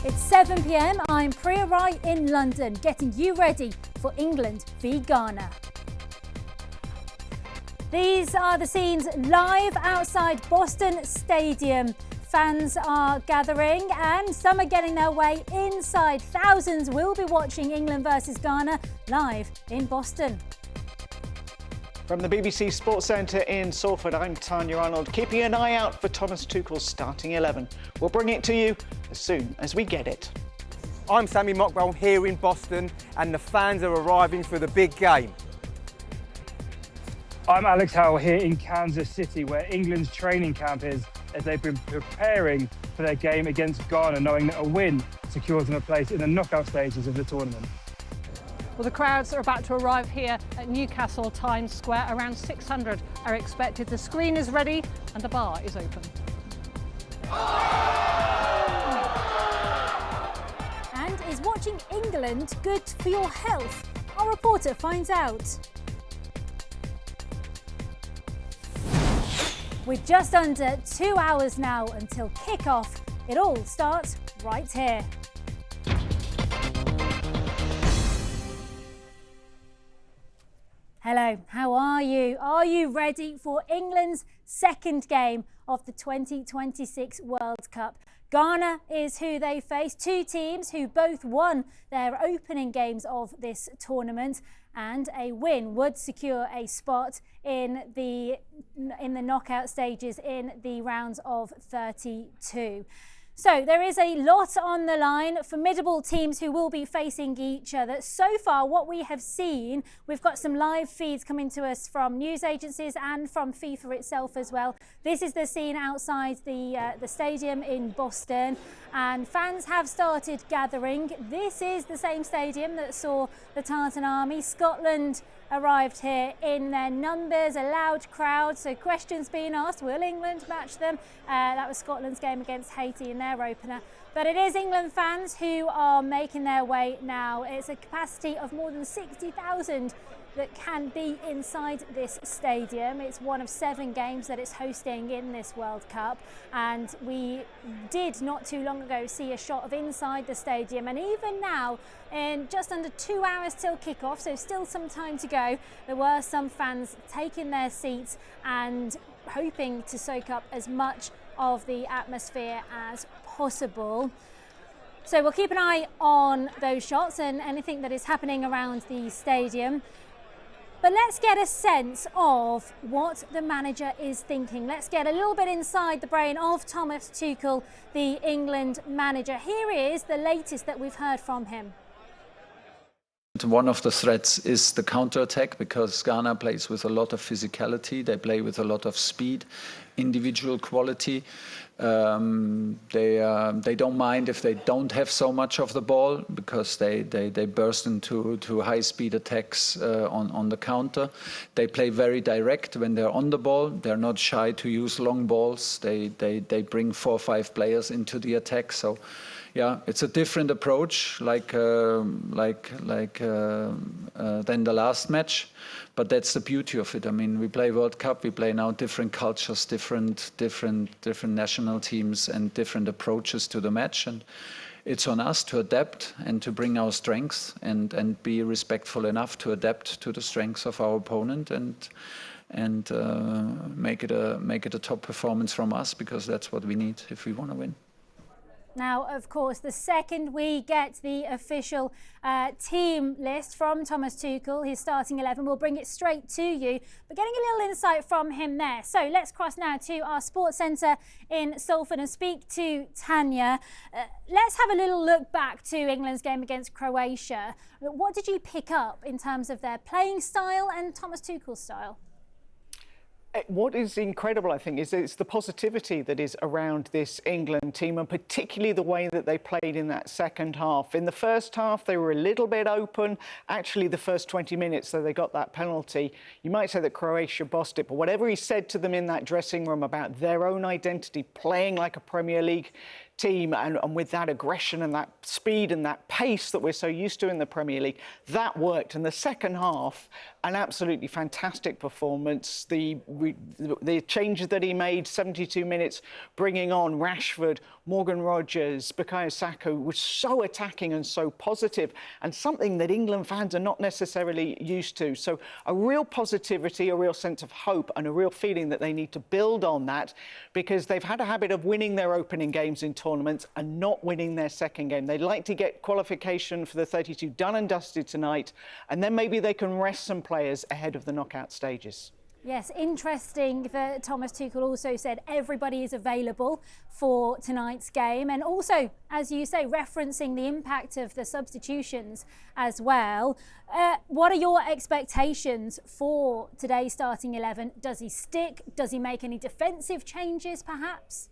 It's 7 p.m. I'm Priya Rai in London, getting you ready for England v Ghana. These are the scenes live outside Boston Stadium. Fans are gathering and some are getting their way inside. Thousands will be watching England versus Ghana live in Boston. From the BBC Sports Centre in Salford, I'm Tanya Arnold, keeping an eye out for Thomas Tuchel's starting 11. We'll bring it to you as soon as we get it. I'm Sammy Mockwell here in Boston, and the fans are arriving for the big game. I'm Alex Howell here in Kansas City, where England's training camp is, as they've been preparing for their game against Ghana, knowing that a win secures them a place in the knockout stages of the tournament. Well, the crowds are about to arrive here at Newcastle Times Square. Around 600 are expected. The screen is ready and the bar is open. And is watching England good for your health? Our reporter finds out. With just under 2 hours now until kick-off, it all starts right here. Hello, how are you? Are you ready for England's second game of the 2026 World Cup? Ghana is who they face, two teams who both won their opening games of this tournament, and a win would secure a spot in the knockout stages in the rounds of 32. So there is a lot on the line, formidable teams who will be facing each other. So far, what we have seen, we've got some live feeds coming to us from news agencies and from FIFA itself as well. This is the scene outside the stadium in Boston, and fans have started gathering. This is the same stadium that saw the Tartan Army. Scotland arrived here in their numbers, a loud crowd, so questions being asked, will England match them? That was Scotland's game against Haiti in their opener. But it is England fans who are making their way now. It's a capacity of more than 60,000 that can be inside this stadium. It's one of 7 games that it's hosting in this World Cup, and we did not too long ago see a shot of inside the stadium, and even now, in just under 2 hours till kickoff, so still some time to go, there were some fans taking their seats and hoping to soak up as much of the atmosphere as possible. So we'll keep an eye on those shots and anything that is happening around the stadium. But let's get a sense of what the manager is thinking. Let's get a little bit inside the brain of Thomas Tuchel, the England manager. Here is the latest that we've heard from him. One of the threats is the counter-attack, because Ghana plays with a lot of physicality. They play with a lot of speed, individual quality. They don't mind if they don't have so much of the ball, because they burst into high-speed attacks on the counter. They play very direct when they're on the ball. They're not shy to use long balls. They bring 4 or 5 players into the attack. So, yeah, it's a different approach, like than the last match, but that's the beauty of it. I mean, we play World Cup, we play now different cultures, different national teams, and different approaches to the match, and it's on us to adapt and to bring our strengths and be respectful enough to adapt to the strengths of our opponent and make it a top performance from us, because that's what we need if we want to win. Now, of course, the second we get the official team list from Thomas Tuchel, his starting 11, we'll bring it straight to you. But getting a little insight from him there. So let's cross now to our sports centre in Salford and speak to Tanya. Let's have a little look back to England's game against Croatia. What did you pick up in terms of their playing style and Thomas Tuchel's style? What is incredible, I think, is it's the positivity that is around this England team, and particularly the way that they played in that second half. In the first half, they were a little bit open. Actually, the first 20 minutes, though they got that penalty, you might say that Croatia bossed it. But whatever he said to them in that dressing room about their own identity, playing like a Premier League team, and with that aggression and that speed and that pace that we're so used to in the Premier League, that worked. In the second half, an absolutely fantastic performance. The changes that he made, 72 minutes, bringing on Rashford, Morgan Rogers, Bukayo Saka, was so attacking and so positive, and something that England fans are not necessarily used to. So a real positivity, a real sense of hope, and a real feeling that they need to build on that, because they've had a habit of winning their opening games in tournaments and not winning their second game. They'd like to get qualification for the 32 done and dusted tonight, and then maybe they can rest some players ahead of the knockout stages. Yes, interesting that Thomas Tuchel also said everybody is available for tonight's game, and also, as you say, referencing the impact of the substitutions as well. What are your expectations for today's starting 11? Does he stick? Does he make any defensive changes, perhaps?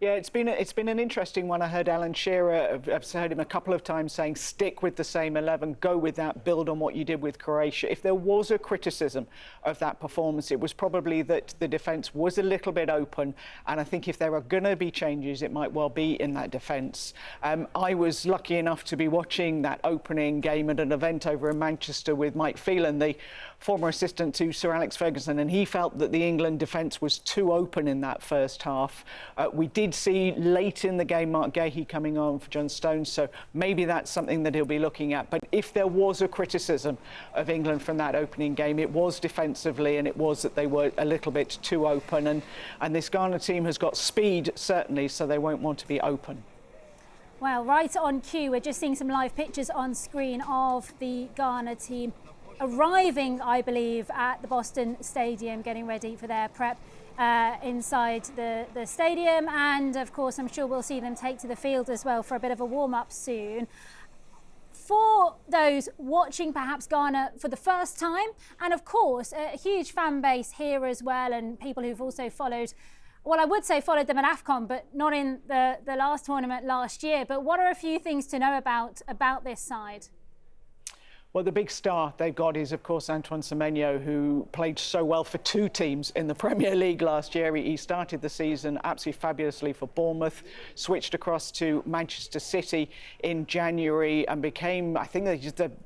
Yeah, it's been an interesting one. I heard Alan Shearer, I've heard him a couple of times saying, stick with the same 11, go with that, build on what you did with Croatia. If there was a criticism of that performance, it was probably that the defence was a little bit open, and I think if there are going to be changes, it might well be in that defence. I was lucky enough to be watching that opening game at an event over in Manchester with Mike Phelan, the former assistant to Sir Alex Ferguson, and he felt that the England defence was too open in that first half. We did see late in the game Mark Gahey coming on for John Stones, so maybe that's something that he'll be looking at. But if there was a criticism of England from that opening game, it was defensively, and it was that they were a little bit too open. And this Ghana team has got speed, certainly, so they won't want to be open. Well, right on cue, we're just seeing some live pictures on screen of the Ghana team arriving, I believe, at the Boston Stadium, getting ready for their prep inside the stadium. And of course, I'm sure we'll see them take to the field as well for a bit of a warm-up soon. For those watching perhaps Ghana for the first time, and of course a huge fan base here as well, and people who've also followed, well, I would say followed them at AFCON, but not in the last tournament last year. But what are a few things to know about this side? Well, the big star they've got is, of course, Antoine Semenyo, who played so well for two teams in the Premier League last year. He started the season absolutely fabulously for Bournemouth, switched across to Manchester City in January and became, I think,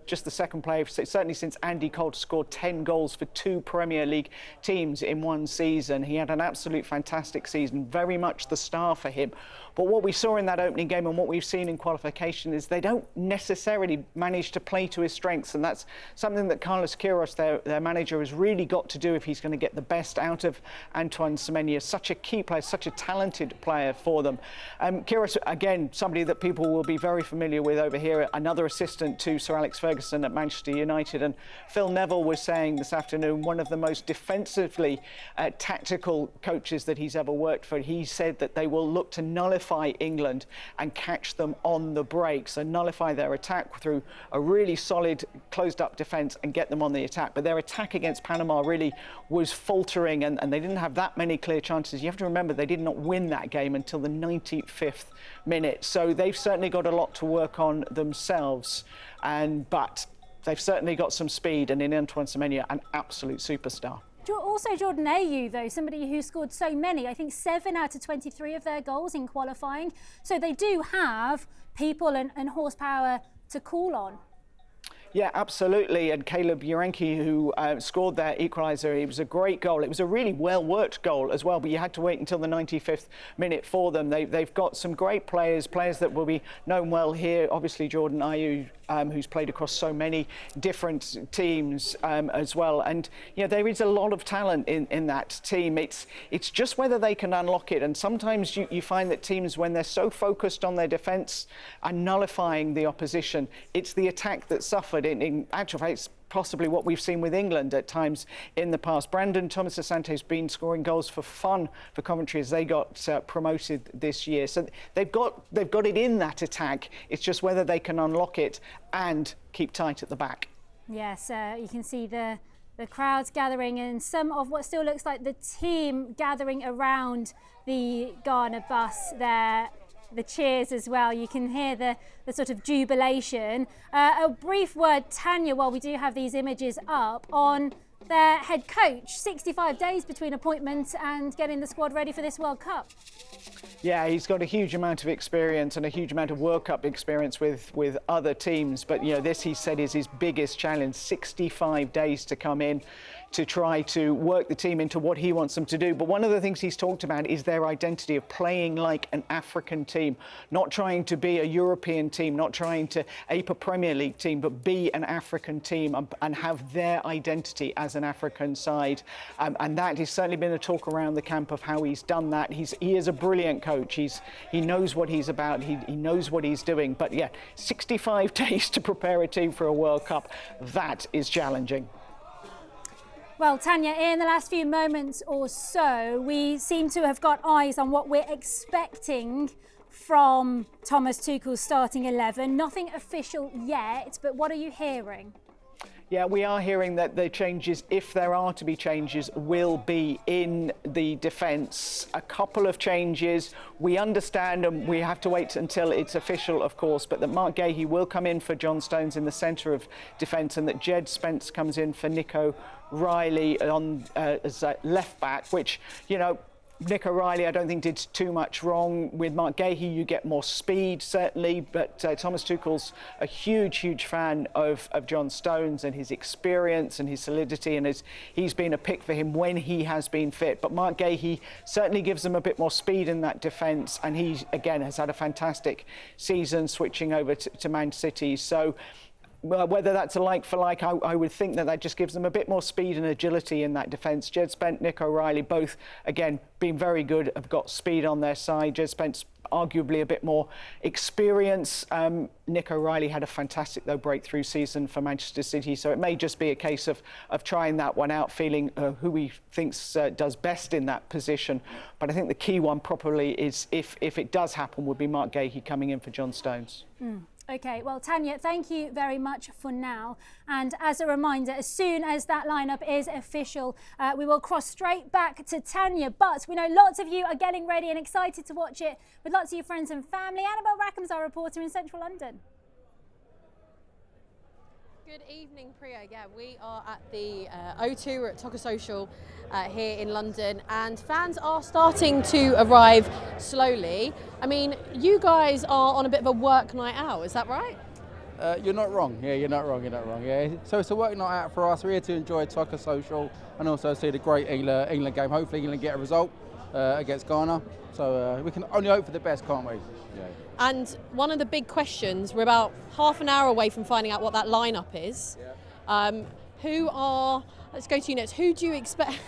just the second player, certainly since Andy Cole, scored 10 goals for two Premier League teams in one season. He had an absolute fantastic season, very much the star for him. But what we saw in that opening game and what we've seen in qualification is they don't necessarily manage to play to his strengths, and that's something that Carlos Queiroz, their manager, has really got to do if he's going to get the best out of Antoine Semenyo. Such a key player, such a talented player for them. Queiroz, again, somebody that people will be very familiar with over here, another assistant to Sir Alex Ferguson at Manchester United. And Phil Neville was saying this afternoon, one of the most defensively tactical coaches that he's ever worked for. He said that they will look to nullify England and catch them on the break, so nullify their attack through a really solid closed up defence and get them on the attack. But their attack against Panama really was faltering, and they didn't have that many clear chances. You have to remember they did not win that game until the 95th minute, so they've certainly got a lot to work on themselves, but they've certainly got some speed, and in Antoine Semenyo, an absolute superstar. Also Jordan Ayew, though, somebody who scored so many, I think 7 out of 23 of their goals in qualifying. So they do have people and horsepower to call on. Yeah, absolutely. And Caleb Urenki, who scored their equaliser, it was a great goal. It was a really well-worked goal as well, but you had to wait until the 95th minute for them. They've got some great players that will be known well here. Obviously, Jordan Ayew, who's played across so many different teams as well. And, you know, there is a lot of talent in that team. It's just whether they can unlock it. And sometimes you find that teams, when they're so focused on their defence and nullifying the opposition, it's the attack that suffered. In actual fact, it's possibly what we've seen with England at times in the past. Brandon Thomas Asante has been scoring goals for fun for Coventry as they got promoted this year. So they've got it in that attack. It's just whether they can unlock it and keep tight at the back. Yes, you can see the crowds gathering, and some of what still looks like the team gathering around the Ghana bus there. The cheers as well. You can hear the sort of jubilation. A brief word, Tanya, while we do have these images up, on their head coach. 65 days between appointment and getting the squad ready for this World Cup. Yeah, he's got a huge amount of experience and a huge amount of World Cup experience with other teams. But, you know, this, he said, is his biggest challenge. 65 days to come in to try to work the team into what he wants them to do. But one of the things he's talked about is their identity of playing like an African team, not trying to be a European team, not trying to ape a Premier League team, but be an African team and have their identity as an African side. And that has certainly been a talk around the camp of how he's done that. He is a brilliant coach. He knows what he's about. He knows what he's doing. But yeah, 65 days to prepare a team for a World Cup, that is challenging. Well, Tanya, in the last few moments or so, we seem to have got eyes on what we're expecting from Thomas Tuchel's starting 11. Nothing official yet, but what are you hearing? Yeah, we are hearing that the changes, if there are to be changes, will be in the defence. A couple of changes. We understand, and we have to wait until it's official, of course, but that Mark Gahey will come in for John Stones in the centre of defence, and that Jed Spence comes in for Nico Riley on as left back, which, you know, Nico Riley, I don't think did too much wrong. With Mark Gahey, you get more speed, certainly, but Thomas Tuchel's a huge fan of John Stones and his experience and his solidity, and he's been a pick for him when he has been fit. But Mark Gahey certainly gives them a bit more speed in that defence, and he, again, has had a fantastic season switching over to Man City. So, well, whether that's a like for like, I would think that just gives them a bit more speed and agility in that defence. Jed Spence, Nico Riley, both, again, being very good, have got speed on their side. Jed Spence, arguably a bit more experience. Nico Riley had a fantastic, though, breakthrough season for Manchester City, so it may just be a case of trying that one out, feeling who he thinks does best in that position. But I think the key one probably is, if it does happen, would be Mark Gahey coming in for John Stones. OK, well, Tanya, thank you very much for now. And as a reminder, as soon as that lineup is official, we will cross straight back to Tanya. But we know lots of you are getting ready and excited to watch it with lots of your friends and family. Annabelle Rackham's our reporter in central London. Good evening, Priya. Yeah, we are at the O2, we're at Toca Social here in London, and fans are starting to arrive slowly. I mean, you guys are on a bit of a work night out, is that right? You're not wrong. Yeah, you're not wrong. Yeah. So it's a work night out for us. We're here to enjoy Toca Social and also see the great England game. Hopefully England get a result against Ghana. So we can only hope for the best, can't we? Yeah. And one of the big questions, we're about half an hour away from finding out what that lineup is. Yeah. Let's go to you next. Who do you expect?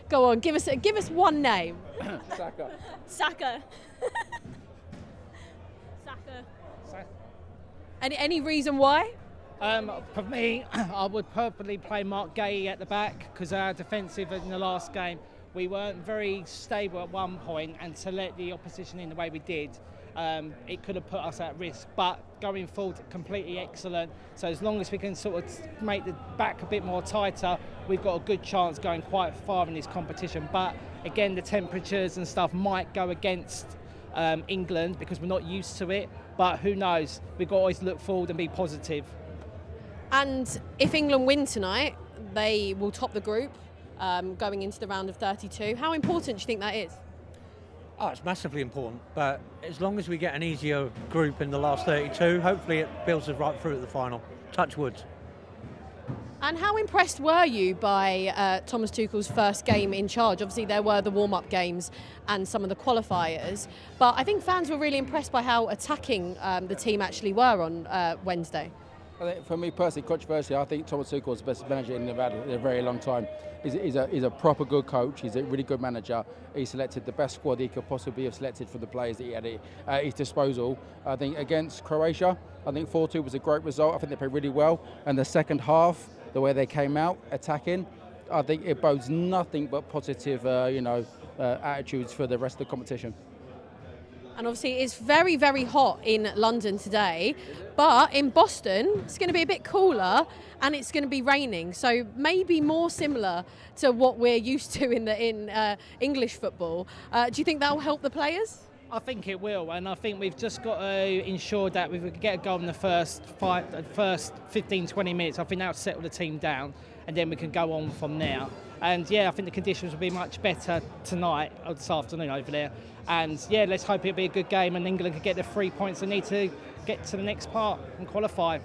Go on, give us one name. Saka. Saka. Any reason why? For me, I would purposely play Mark Gahey at the back because our defensive in the last game, we weren't very stable at one point, and to let the opposition in the way we did, it could have put us at risk. But going forward, completely excellent. So as long as we can sort of make the back a bit more tighter, we've got a good chance going quite far in this competition. But again, the temperatures and stuff might go against England because we're not used to it. But who knows? We've got to always look forward and be positive. And if England win tonight, they will top the group going into the round of 32. How important do you think that is? Oh, it's massively important, but as long as we get an easier group in the last 32, hopefully it builds us right through at the final. Touch wood. And how impressed were you by Thomas Tuchel's first game in charge? Obviously there were the warm-up games and some of the qualifiers, but I think fans were really impressed by how attacking the team actually were on Wednesday. I think for me personally, controversially, I think Thomas Tuchel is the best manager in a very long time. He's a proper good coach. He's a really good manager. He selected the best squad he could possibly have selected for the players that he had at his disposal. I think against Croatia, I think 4-2 was a great result. I think they played really well. And the second half, the way they came out attacking, I think it bodes nothing but positive, attitudes for the rest of the competition. And obviously it's very, very hot in London today, but in Boston it's going to be a bit cooler and it's going to be raining, so maybe more similar to what we're used to in English football. Do you think that will help the players? I think it will, and I think we've just got to ensure that we can get a goal in the first 15-20 minutes. I think that'll settle the team down, and then we can go on from there. And yeah, I think the conditions will be much better tonight or this afternoon over there. And yeah, let's hope it'll be a good game and England can get the 3 points they need to get to the next part and qualify.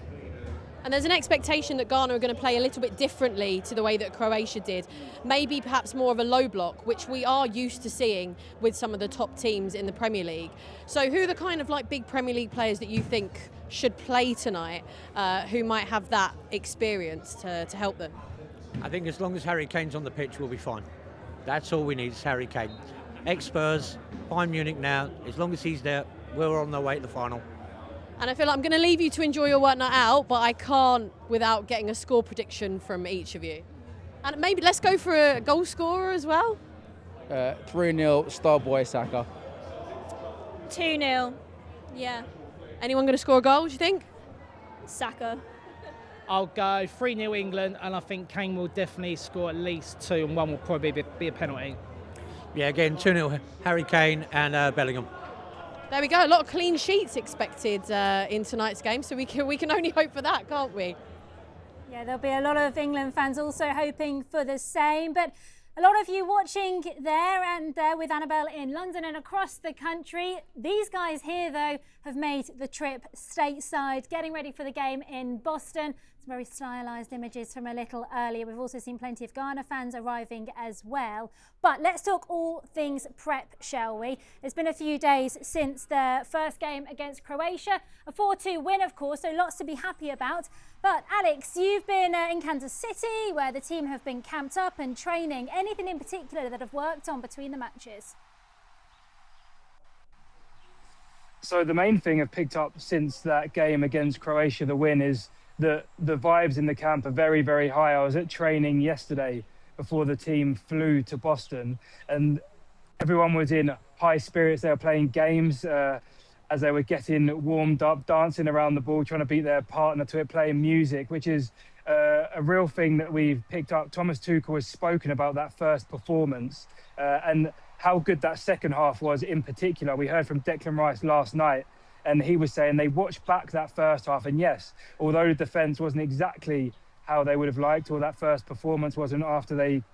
And there's an expectation that Ghana are going to play a little bit differently to the way that Croatia did. Maybe perhaps more of a low block, which we are used to seeing with some of the top teams in the Premier League. So who are the kind of like big Premier League players that you think should play tonight, who might have that experience to help them? I think as long as Harry Kane's on the pitch, we'll be fine. That's all we need is Harry Kane. Ex-Spurs, Bayern Munich now. As long as he's there, we're on the way to the final. And I feel like I'm going to leave you to enjoy your work night out, but I can't without getting a score prediction from each of you. And maybe let's go for a goal scorer as well. 3-0, Starboy Saka. 2-0. Yeah. Anyone going to score a goal, do you think? Saka. I'll go 3-0 England, and I think Kane will definitely score at least 2, and 1 will probably be a penalty. Yeah, again, 2-0 Harry Kane and Bellingham. There we go. A lot of clean sheets expected in tonight's game, so we can only hope for that, can't we? Yeah, there'll be a lot of England fans also hoping for the same. But a lot of you watching there and there with Annabelle in London and across the country. These guys here, though, have made the trip stateside, getting ready for the game in Boston. Some very stylised images from a little earlier. We've also seen plenty of Ghana fans arriving as well. But let's talk all things prep, shall we? It's been a few days since their first game against Croatia. A 4-2 win, of course, so lots to be happy about. But Alex, you've been in Kansas City, where the team have been camped up and training. Anything in particular that have worked on between the matches? So the main thing I've picked up since that game against Croatia, the win, is that the vibes in the camp are very, very high. I was at training yesterday before the team flew to Boston, and everyone was in high spirits. They were playing games as they were getting warmed up, dancing around the ball, trying to beat their partner to it, playing music, which is a real thing that we've picked up. Thomas Tuchel has spoken about that first performance and how good that second half was in particular. We heard from Declan Rice last night, and he was saying they watched back that first half, and yes, although the defence wasn't exactly how they would have liked, or that first performance wasn't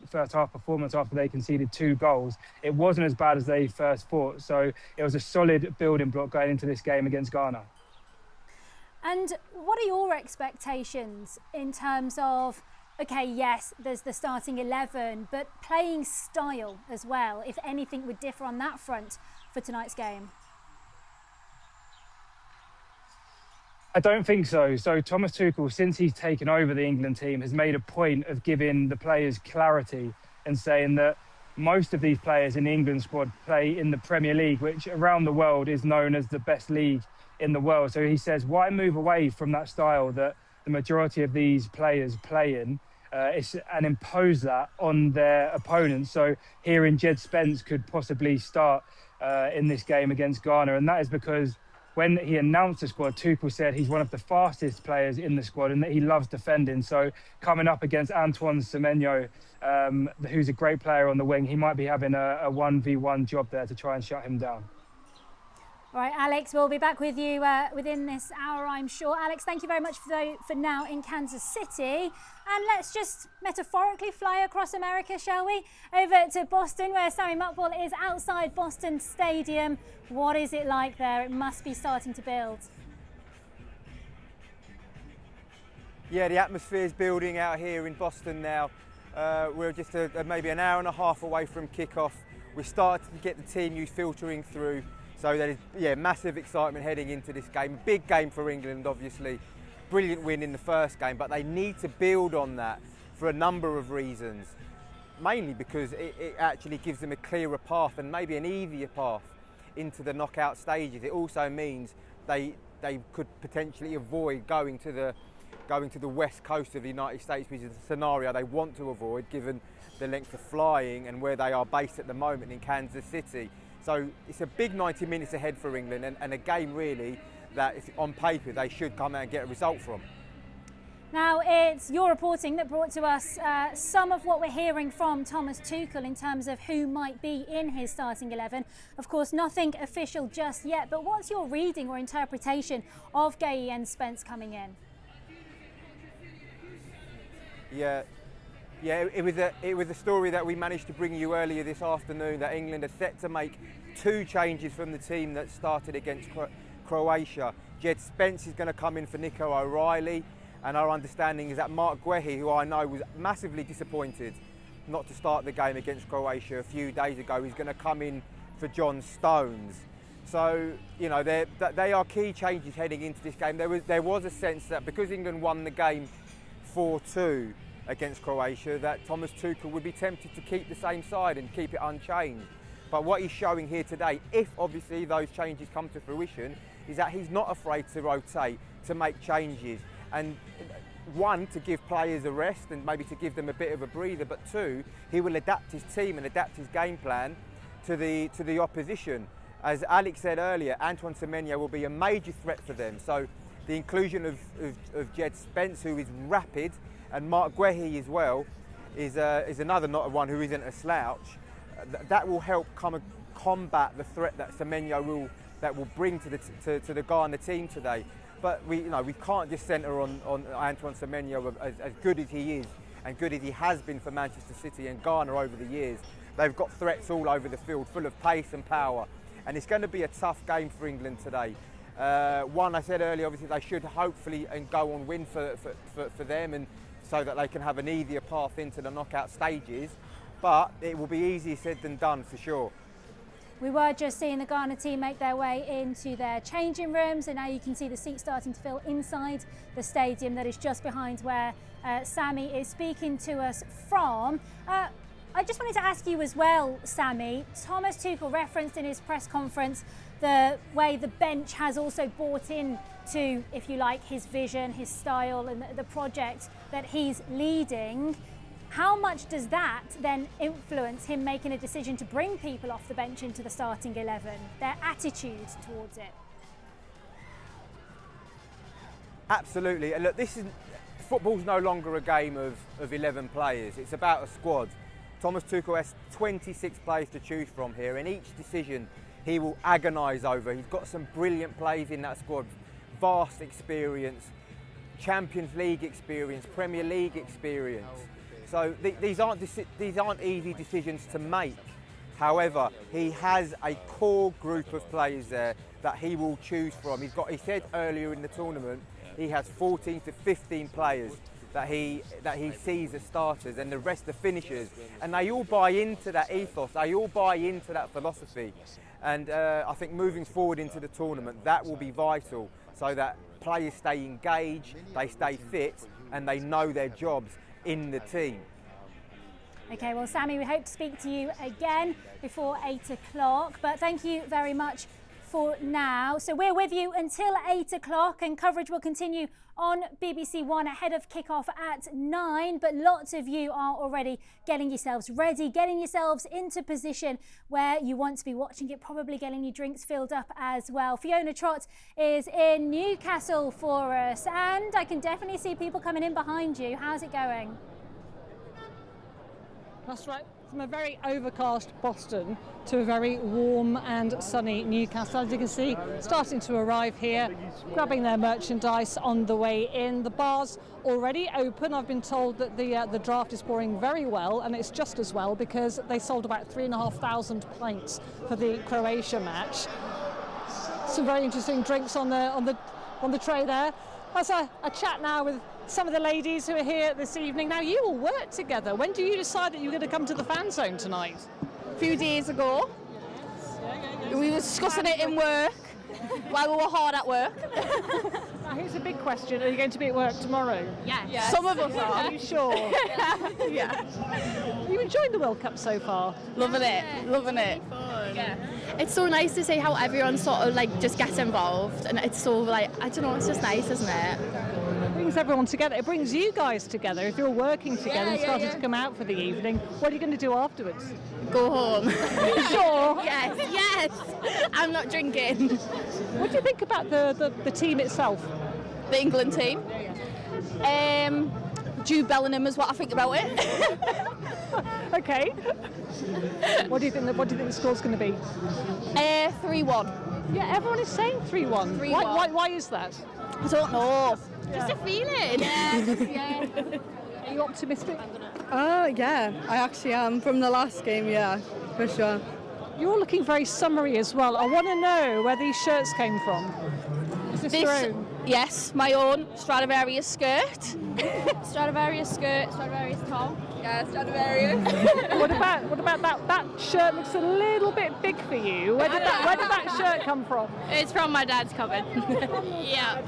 first half performance after they conceded 2 goals, it wasn't as bad as they first thought. So it was a solid building block going into this game against Ghana. And what are your expectations in terms of, okay, yes, there's the starting 11, but playing style as well, if anything would differ on that front for tonight's game? I don't think so. So Thomas Tuchel, since he's taken over the England team, has made a point of giving the players clarity and saying that most of these players in the England squad play in the Premier League, which around the world is known as the best league in the world. So he says, why move away from that style that the majority of these players play in and impose that on their opponents? So hearing Jed Spence could possibly start in this game against Ghana, and that is because when he announced the squad, Tuchel said he's one of the fastest players in the squad and that he loves defending. So coming up against Antoine Semenyo, who's a great player on the wing, he might be having a 1v1 job there to try and shut him down. All right, Alex, we'll be back with you within this hour, I'm sure. Alex, thank you very much for now in Kansas City. And let's just metaphorically fly across America, shall we? Over to Boston, where Sammy Muckball is outside Boston Stadium. What is it like there? It must be starting to build. Yeah, the atmosphere is building out here in Boston now. We're just maybe an hour and a half away from kick-off. We're starting to get the team news filtering through. So there is, massive excitement heading into this game. Big game for England, obviously. Brilliant win in the first game, but they need to build on that for a number of reasons. Mainly because it actually gives them a clearer path and maybe an easier path into the knockout stages. It also means they could potentially avoid going to the west coast of the United States, which is a scenario they want to avoid given the length of flying and where they are based at the moment in Kansas City. So it's a big 90 minutes ahead for England and a game really that on paper they should come out and get a result from. Now, it's your reporting that brought to us some of what we're hearing from Thomas Tuchel in terms of who might be in his starting 11. Of course, nothing official just yet, but what's your reading or interpretation of Guéhi and Spence coming in? Yeah, it was a story that we managed to bring you earlier this afternoon, that England are set to make 2 changes from the team that started against Croatia. Jed Spence is going to come in for Nico O'Reilly. And our understanding is that Mark Guéhi, who I know was massively disappointed not to start the game against Croatia a few days ago, is going to come in for John Stones. So, you know, they are key changes heading into this game. There was a sense that because England won the game 4-2 against Croatia, that Thomas Tuchel would be tempted to keep the same side and keep it unchanged. But what he's showing here today, if obviously those changes come to fruition, is that he's not afraid to rotate, to make changes. And 1, to give players a rest and maybe to give them a bit of a breather, but 2, he will adapt his team and adapt his game plan to the opposition. As Alex said earlier, Antoine Semenyo will be a major threat for them. So the inclusion of Jed Spence, who is rapid, and Mark Guéhi as well, is another not one who isn't a slouch. That will help combat the threat that Semenyo will bring to the Ghana team today. But we can't just centre on Antoine Semenyo, as good as he is and good as he has been for Manchester City and Ghana over the years. They've got threats all over the field, full of pace and power, and it's going to be a tough game for England today. One, I said earlier, obviously they should hopefully and go on win for them, and so that they can have an easier path into the knockout stages. But it will be easier said than done for sure. We were just seeing the Ghana team make their way into their changing rooms, and now you can see the seats starting to fill inside the stadium that is just behind where Sammy is speaking to us from. I just wanted to ask you as well, Sammy, Thomas Tuchel referenced in his press conference the way the bench has also bought in to, if you like, his vision, his style and the project that he's leading. How much does that then influence him making a decision to bring people off the bench into the starting 11, their attitude towards it? Absolutely. And look, football's no longer a game of 11 players. It's about a squad. Thomas Tuchel has 26 players to choose from here, and each decision he will agonise over. He's got some brilliant players in that squad, vast experience, Champions League experience, Premier League experience. So these aren't easy decisions to make. However, he has a core group of players there that he will choose from. He said earlier in the tournament, he has 14 to 15 players that he sees as starters, and the rest are finishers. And they all buy into that ethos, they all buy into that philosophy. And I think moving forward into the tournament, that will be vital, so that players stay engaged, they stay fit, and they know their jobs in the team. Okay, well, Sammy, we hope to speak to you again before 8 o'clock, but thank you very much for now. So we're with you until 8 o'clock, and coverage will continue on BBC One ahead of kick-off at 9, but lots of you are already getting yourselves ready, getting yourselves into position where you want to be watching it, probably getting your drinks filled up as well. Fiona Trott is in Newcastle for us, and I can definitely see people coming in behind you. How's it going? That's right. From a very overcast Boston to a very warm and sunny Newcastle. As you can see, starting to arrive here, grabbing their merchandise on the way in. The bar's already open. I've been told that the draft is pouring very well, and it's just as well because they sold about 3,500 pints for the Croatia match. Some very interesting drinks on the tray there. Let's a chat now with some of the ladies who are here this evening. Now, you all work together. When do you decide that you're going to come to the fan zone tonight? A few days ago. We were discussing it in work while we were hard at work. Now, here's a big question. Are you going to be at work tomorrow? Yes. Some of us are. Are you sure? Yeah. Are you enjoying the World Cup so far? Loving it. Loving it. Yeah. It's so nice to see how everyone sort of like just gets involved, and it's so like, I don't know, it's just nice, isn't it? It brings everyone together. It brings you guys together. If you're working together and starting to come out for the evening, what are you going to do afterwards? Go home. Are you sure? Yes. I'm not drinking. What do you think about the team itself? The England team. Jude Bellingham is what I think about it. Okay. What do you think the score's going to be? 3-1. Yeah, everyone is saying 3-1. 3-1. Why is that? I don't know. Just a feeling. Yeah. Are you optimistic? Yeah, I actually am. From the last game, yeah, for sure. You're looking very summery as well. I want to know where these shirts came from. Is this your own? Yes, my own Stradivarius skirt. Stradivarius skirt, Stradivarius top. Yeah, Stradivarius. What about that shirt looks a little bit big for you. Where did that shirt come from? It's from my dad's cupboard. Yeah.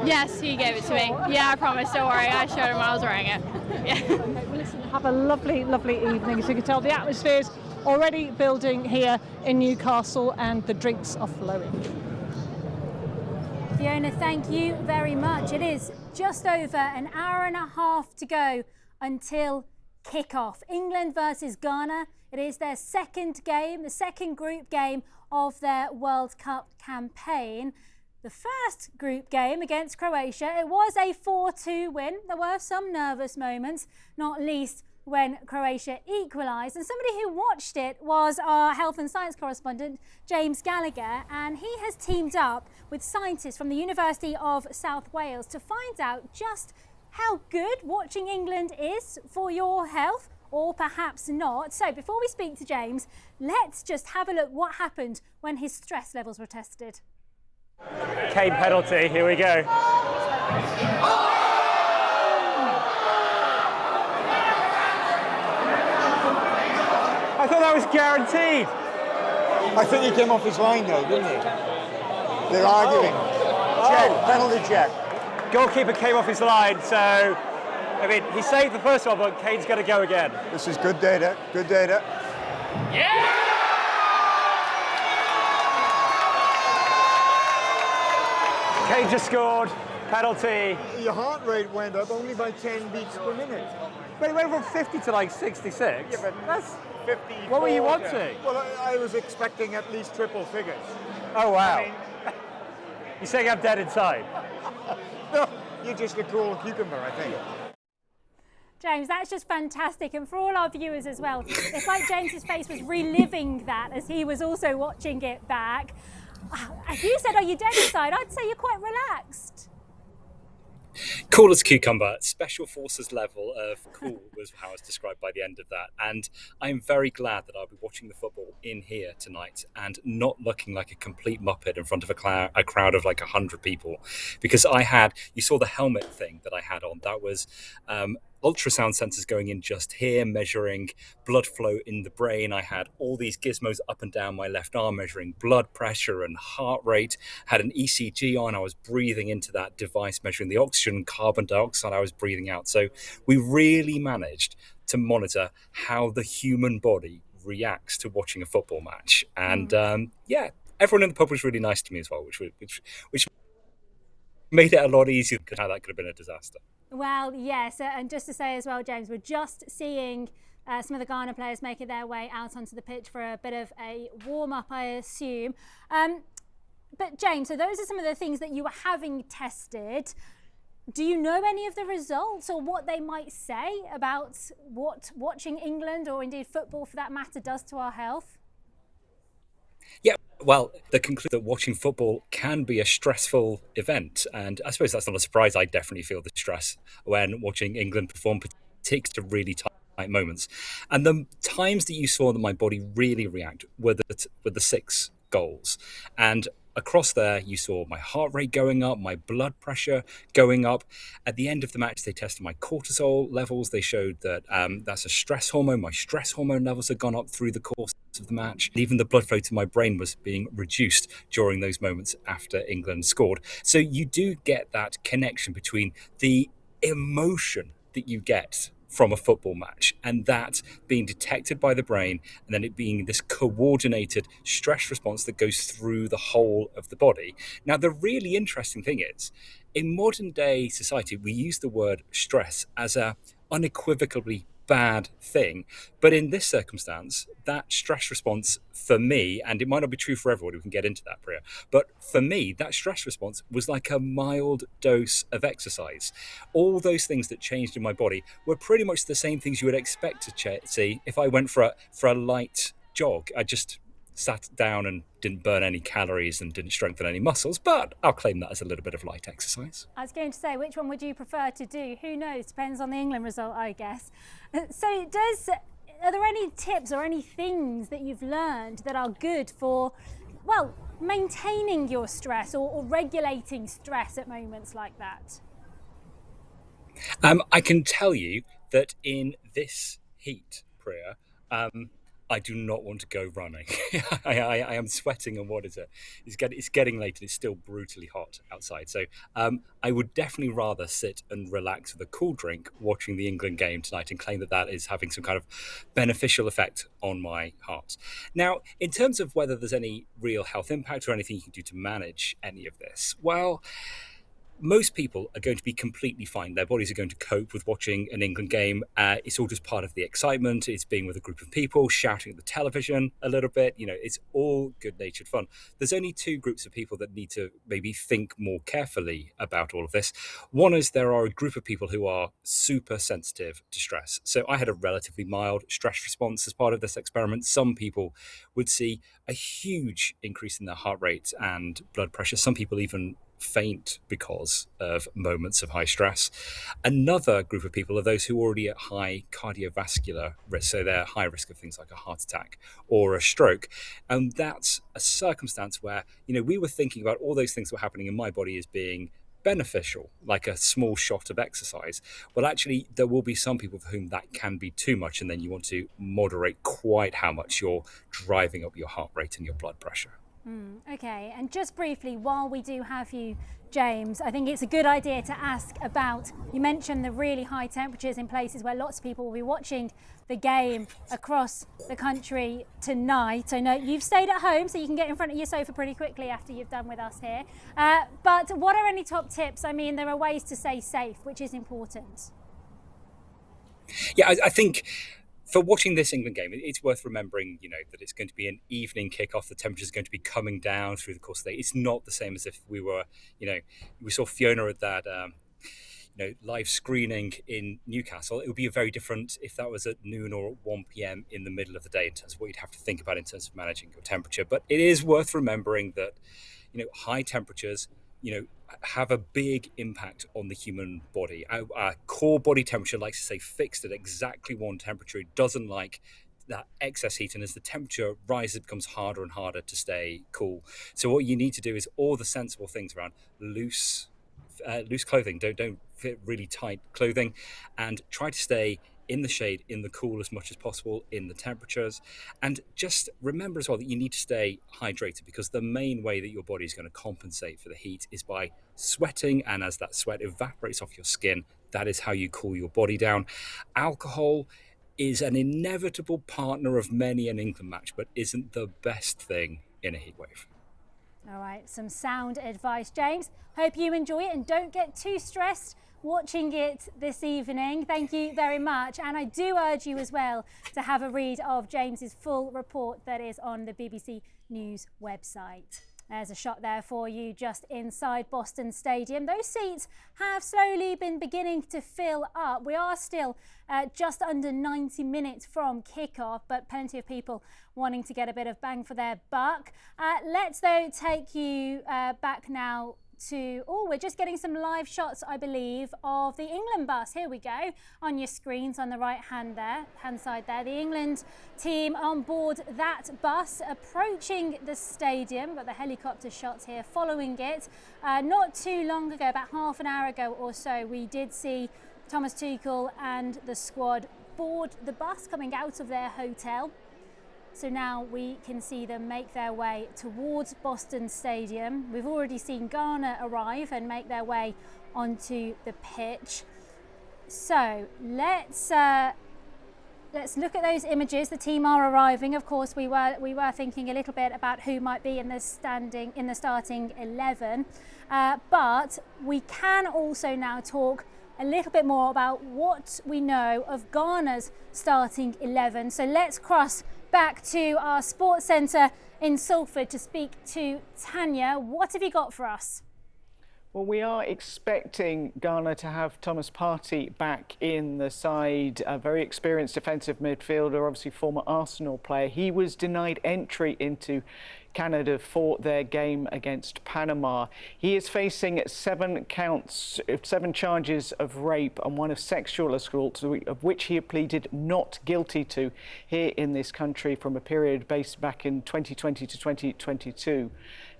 Yes, he gave it to me. Yeah, I promise, don't worry. I showed him when I was wearing it. Yeah. Okay, well, listen, have a lovely, lovely evening. As you can tell, the atmosphere's already building here in Newcastle and the drinks are flowing. Fiona, thank you very much. It is just over an hour and a half to go until kick-off. England versus Ghana. It is their second game, the second group game of their World Cup campaign. The first group game against Croatia, it was a 4-2 win. There were some nervous moments, not least when Croatia equalised. And somebody who watched it was our health and science correspondent, James Gallagher, and he has teamed up with scientists from the University of South Wales to find out just how good watching England is for your health, or perhaps not. So before we speak to James, let's just have a look what happened when his stress levels were tested. Kane penalty, here we go. I thought that was guaranteed. I think he came off his line though, didn't he? They're arguing. Check, penalty check. Goalkeeper came off his line, so, I mean, he saved the first one, but Kane's going to go again. This is good data, good data. Yeah! Kane just scored, penalty. Your heart rate went up only by 10 beats per minute. But it went from 50 to like 66. Yeah, but that's 50. What were you wanting? Well, I was expecting at least triple figures. Oh, wow. I mean, you're saying I'm dead inside? No, you're just a cool cucumber, I think. James, that's just fantastic. And for all our viewers as well, it's like James's face was reliving that as he was also watching it back. As you said, are you dead inside? I'd say you're quite relaxed. Cool as cucumber, special forces level of cool was how it's described by the end of that. And I'm very glad that I'll be watching the football in here tonight and not looking like a complete muppet in front of a crowd of like 100 people. Because you saw the helmet thing that I had on. That was ultrasound sensors going in just here, measuring blood flow in the brain. I had all these gizmos up and down my left arm, measuring blood pressure and heart rate. Had an ECG on. I was breathing into that device, measuring the oxygen, carbon dioxide I was breathing out. So we really managed to monitor how the human body reacts to watching a football match. And everyone in the pub was really nice to me as well, which made it a lot easier because how that could have been a disaster. Well, yes, and just to say as well, James, we're just seeing some of the Ghana players making their way out onto the pitch for a bit of a warm-up, I assume. But James, so those are some of the things that you were having tested. Do you know any of the results or what they might say about what watching England, or indeed football for that matter, does to our health? Yeah, well, the conclusion that watching football can be a stressful event. And I suppose that's not a surprise. I definitely feel the stress when watching England perform, particularly really tight moments. And the times that you saw that my body really react were the 6 goals. And across there, you saw my heart rate going up, my blood pressure going up. At the end of the match, they tested my cortisol levels. They showed that that's a stress hormone. My stress hormone levels had gone up through the course of the match. And even the blood flow to my brain was being reduced during those moments after England scored. So you do get that connection between the emotion that you get from a football match and that being detected by the brain, and then it being this coordinated stress response that goes through the whole of the body. Now, the really interesting thing is, in modern day society, we use the word stress as a unequivocally bad thing. But in this circumstance, that stress response for me, and it might not be true for everyone, we can get into that, Priya, but for me, that stress response was like a mild dose of exercise. All those things that changed in my body were pretty much the same things you would expect to see if I went for a light jog. I just sat down and didn't burn any calories and didn't strengthen any muscles, but I'll claim that as a little bit of light exercise. I was going to say, which one would you prefer to do? Who knows? Depends on the England result, I guess. So are there any tips or any things that you've learned that are good for, well, maintaining your stress or regulating stress at moments like that? I can tell you that in this heat, Priya, I do not want to go running. I am sweating, and what is it? It's getting late and it's still brutally hot outside. So I would definitely rather sit and relax with a cool drink watching the England game tonight and claim that that is having some kind of beneficial effect on my heart. Now, in terms of whether there's any real health impact or anything you can do to manage any of this, well, most people are going to be completely fine. Their bodies are going to cope with watching an England game. It's all just part of the excitement. It's being with a group of people, shouting at the television a little bit. You know, it's all good-natured fun. There's only two groups of people that need to maybe think more carefully about all of this. One is there are a group of people who are super sensitive to stress. So I had a relatively mild stress response as part of this experiment. Some people would see a huge increase in their heart rate and blood pressure. Some people even faint because of moments of high stress. Another group of people are those who are already at high cardiovascular risk, so they're high risk of things like a heart attack or a stroke. And that's a circumstance where, you know, we were thinking about all those things that were happening in my body as being beneficial, like a small shot of exercise. Well, actually, there will be some people for whom that can be too much, and then you want to moderate quite how much you're driving up your heart rate and your blood pressure. Okay, and just briefly, while we do have you, James, I think it's a good idea to ask about, you mentioned the really high temperatures in places where lots of people will be watching the game across the country tonight. I know you've stayed at home, so you can get in front of your sofa pretty quickly after you've done with us here. But what are any top tips? I mean, there are ways to stay safe, which is important. Yeah, I think for watching this England game, it's worth remembering, you know, that it's going to be an evening kickoff. The temperature is going to be coming down through the course of the day. It's not the same as if we were, you know, we saw Fiona at that, live screening in Newcastle. It would be very different if that was at noon or at 1 p.m. in the middle of the day in terms of what you'd have to think about in terms of managing your temperature. But it is worth remembering that, you know, high temperatures, you know, have a big impact on the human body. Our core body temperature likes to stay fixed at exactly one temperature. It doesn't like that excess heat, and as the temperature rises, it becomes harder and harder to stay cool. So what you need to do is all the sensible things around loose clothing. Don't fit really tight clothing, and try to stay in the shade, in the cool as much as possible, in the temperatures. And just remember as well that you need to stay hydrated, because the main way that your body is going to compensate for the heat is by sweating, and as that sweat evaporates off your skin, that is how you cool your body down. Alcohol is an inevitable partner of many an England match, but isn't the best thing in a heatwave. All right, some sound advice, James. Hope you enjoy it and don't get too stressed watching it this evening. Thank you very much. And I do urge you as well to have a read of James's full report that is on the BBC News website. There's a shot there for you just inside Boston Stadium. Those seats have slowly been beginning to fill up. We are still just under 90 minutes from kickoff, but plenty of people wanting to get a bit of bang for their buck. Let's though take you back now to, we're just getting some live shots, I believe, of the England bus. Here we go on your screens on the right hand side there. The England team on board that bus approaching the stadium. Got the helicopter shots here following it. Not too long ago, about half an hour ago or so, we did see Thomas Tuchel and the squad board the bus coming out of their hotel. So now we can see them make their way towards Boston Stadium. We've already seen Ghana arrive and make their way onto the pitch. So let's look at those images. The team are arriving. Of course, we were thinking a little bit about who might be in the starting 11, but we can also now talk a little bit more about what we know of Ghana's starting 11. So let's cross back to our sports centre in Salford to speak to Tanya. What have you got for us? Well, we are expecting Ghana to have Thomas Partey back in the side, a very experienced defensive midfielder, obviously former Arsenal player. He was denied entry into Canada for their game against Panama. He is facing 7 charges of rape and 1 of sexual assault, of which he had pleaded not guilty to here in this country from a period based back in 2020 to 2022.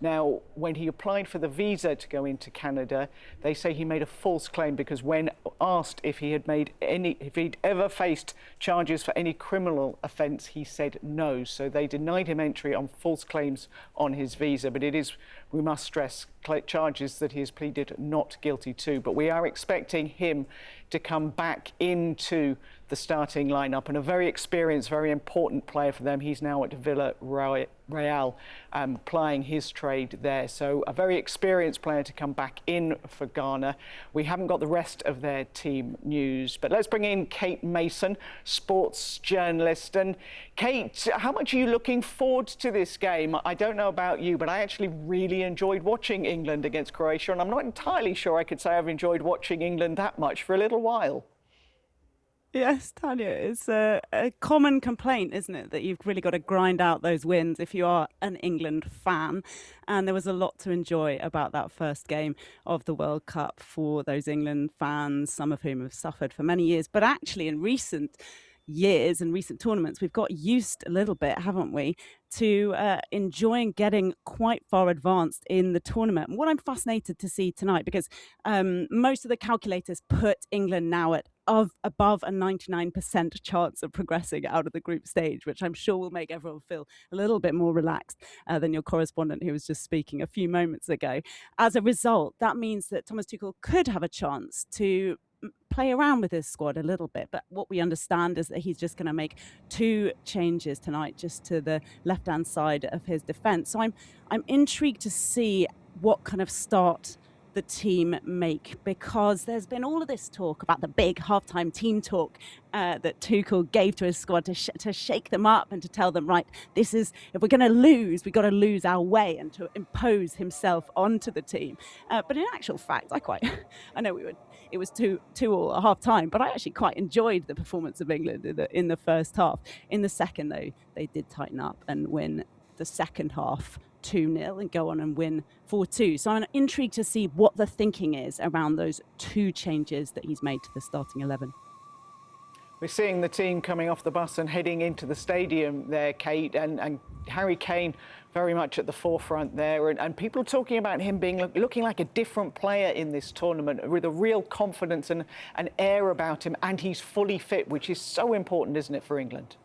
Now, when he applied for the visa to go into Canada, they say he made a false claim because when asked if he'd ever faced charges for any criminal offence, he said no. So they denied him entry on false claims on his visa. But it is, we must stress, charges that he has pleaded not guilty to. But we are expecting him to come back into the starting lineup, and a very experienced, very important player for them. He's now at Villarreal, plying his trade there. So a very experienced player to come back in for Ghana. We haven't got the rest of their team news, but let's bring in Kate Mason, sports journalist. And Kate, how much are you looking forward to this game? I don't know about you, but I actually really enjoyed watching England against Croatia, and I'm not entirely sure I could say I've enjoyed watching England that much for a little while. Yes, Tanya, it's a common complaint, isn't it, that you've really got to grind out those wins if you are an England fan. And there was a lot to enjoy about that first game of the World Cup for those England fans, some of whom have suffered for many years. But actually, in recent years and recent tournaments, we've got used a little bit, haven't we, to enjoying getting quite far advanced in the tournament. And what I'm fascinated to see tonight, because most of the calculators put England now at above a 99% chance of progressing out of the group stage, which I'm sure will make everyone feel a little bit more relaxed than your correspondent who was just speaking a few moments ago. As a result, that means that Thomas Tuchel could have a chance to play around with his squad a little bit, but what we understand is that he's just going to make 2 changes tonight, just to the left-hand side of his defence. So I'm intrigued to see what kind of start the team make, because there's been all of this talk about the big halftime team talk that Tuchel gave to his squad to shake them up and to tell them, right, this is, if we're going to lose, we've got to lose our way, and to impose himself onto the team. But in actual fact, I know it was 2-2 at half time, but I actually quite enjoyed the performance of England in the first half. In the second, though, they did tighten up and win the second half 2-0 and go on and win 4-2. So I'm intrigued to see what the thinking is around those 2 changes that he's made to the starting 11. We're seeing the team coming off the bus and heading into the stadium there, Kate, and Harry Kane very much at the forefront there, and people are talking about him looking like a different player in this tournament, with a real confidence and an air about him, and he's fully fit, which is so important, isn't it, for England?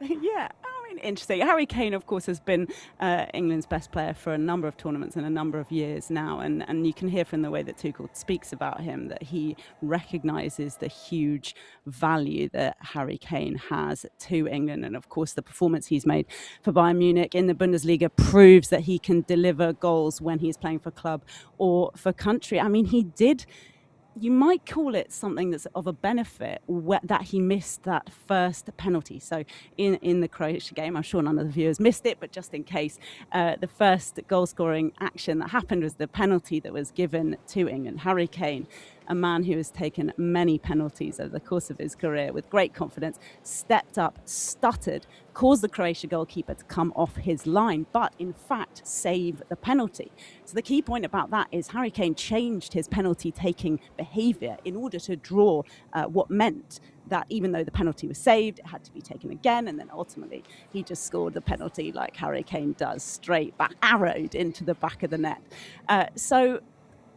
Yeah. Interesting. Harry Kane, of course, has been England's best player for a number of tournaments and a number of years now, and you can hear from the way that Tuchel speaks about him that he recognises the huge value that Harry Kane has to England. And of course, the performance he's made for Bayern Munich in the Bundesliga proves that he can deliver goals when he's playing for club or for country. I mean, he did. You might call it something that's of a benefit that he missed that first penalty. So in the Croatia game, I'm sure none of the viewers missed it, but just in case, the first goal-scoring action that happened was the penalty that was given to England. Harry Kane, a man who has taken many penalties over the course of his career with great confidence, stepped up, stuttered, caused the Croatia goalkeeper to come off his line, but in fact save the penalty. So the key point about that is Harry Kane changed his penalty-taking behaviour in order to draw what meant that even though the penalty was saved, it had to be taken again, and then ultimately he just scored the penalty like Harry Kane does, straight back, arrowed into the back of the net. So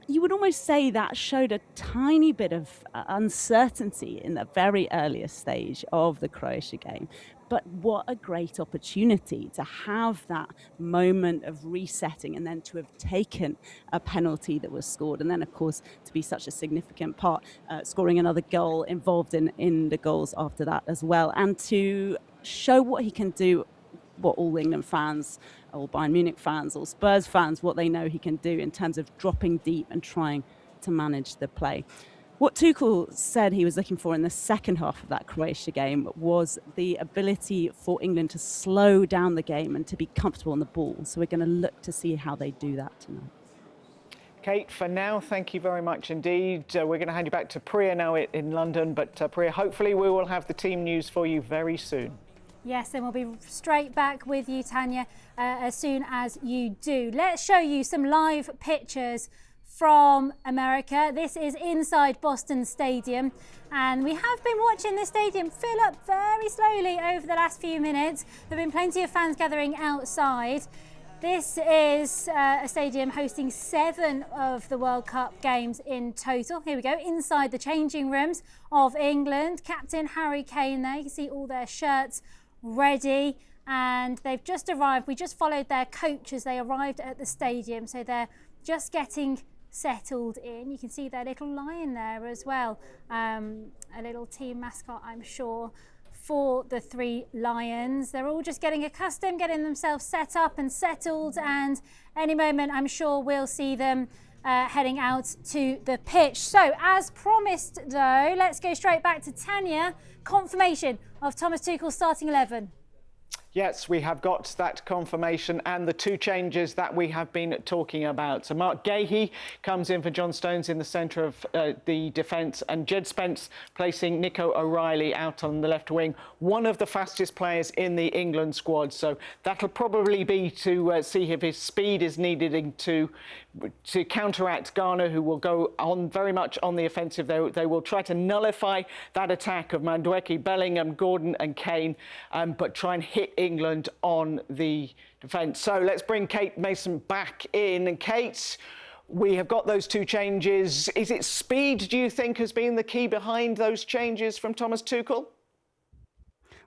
you would almost say that showed a tiny bit of uncertainty in the very earliest stage of the Croatia game. But what a great opportunity to have that moment of resetting and then to have taken a penalty that was scored. And then, of course, to be such a significant part, scoring another goal, involved in the goals after that as well. And to show what he can do, what all England fans, all Bayern Munich fans, all Spurs fans, what they know he can do in terms of dropping deep and trying to manage the play. What Tuchel said he was looking for in the second half of that Croatia game was the ability for England to slow down the game and to be comfortable on the ball. So we're going to look to see how they do that tonight. Kate, for now, thank you very much indeed. We're going to hand you back to Priya now in London. But Priya, hopefully we will have the team news for you very soon. Yes, and we'll be straight back with you, Tanya, as soon as you do. Let's show you some live pictures from America. This is inside Boston Stadium, and we have been watching the stadium fill up very slowly over the last few minutes. There have been plenty of fans gathering outside. This is a stadium hosting 7 of the World Cup games in total. Here we go, inside the changing rooms of England. Captain Harry Kane there, you can see all their shirts ready, and they've just arrived. We just followed their coach as they arrived at the stadium, so they're just getting settled in. You can see their little lion there as well, a little team mascot, I'm sure, for the 3 Lions. They're all just getting accustomed, getting themselves set up and settled, and any moment I'm sure we'll see them heading out to the pitch. So as promised though, let's go straight back to Tanya. Confirmation of Thomas Tuchel's starting 11. Yes, we have got that confirmation and the 2 changes that we have been talking about. So Mark Gahey comes in for John Stones in the centre of the defence, and Jed Spence placing Nico O'Reilly out on the left wing, one of the fastest players in the England squad. So that'll probably be to see if his speed is needed to counteract Ghana, who will go on very much on the offensive. They will try to nullify that attack of Madueke, Bellingham, Gordon and Kane, but try and hit England on the defence. So let's bring Kate Mason back in. And Kate, we have got those 2 changes. Is it speed, do you think, has been the key behind those changes from Thomas Tuchel?